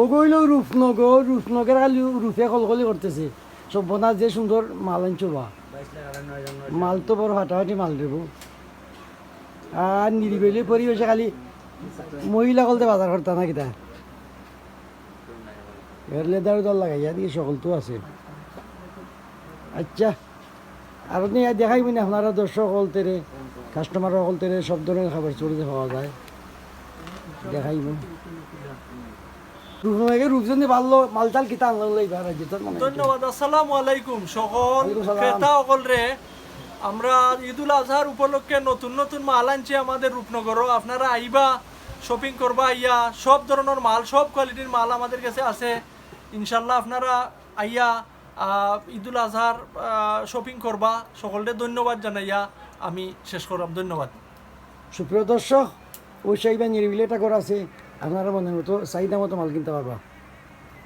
ও গইল রূপনগর, রূপনগর খালি রূপে কলকলি করতেছে। সব বোনা যে সুন্দর মাল আনছো বা, মাল তো বড় হাঁটাহাঁটি মাল দেব। আর নিরিবিলি পরিবেশে খালি মহিলা কলতে বাজার করতে না কিতা এর লেদার দল লাগাইয়া দিয়ে সকল তো আছে। আচ্ছা, আর দেখাইবেন আপনারা দর্শক হলতেরে, কাস্টমার হলতেরে সব ধরনের খাবার চলতে পাওয়া যায়, দেখাইবেন। রূপচন্দি ভালো মালটাল কিতা আনলো এইবার ধন্যবাদ। আসসালামু আলাইকুম সকল ওয়ালাইকুম সালাম। ক্রেতা সকল রে। আমরা ঈদুল আজহার উপলক্ষে নতুন নতুন মাল আনছি আমাদের রূপনগরও। আপনারা আইবা, শপিং করবা, আইয়া সব ধরনের মাল, সব কোয়ালিটির মাল আমাদের কাছে আছে। ইনশাল্লাহ আপনারা আইয়া ঈদুল আজহার শপিং করবা। সকলকে ধন্যবাদ জানাইয়া আমি শেষ করলাম। ধন্যবাদ। সুপ্রিয় দর্শক, ওই সাইবা নিরিবিলি এটা করা আছে, আপনারা মনের মতো চাহিদা মতো মাল কিনতে পারবা।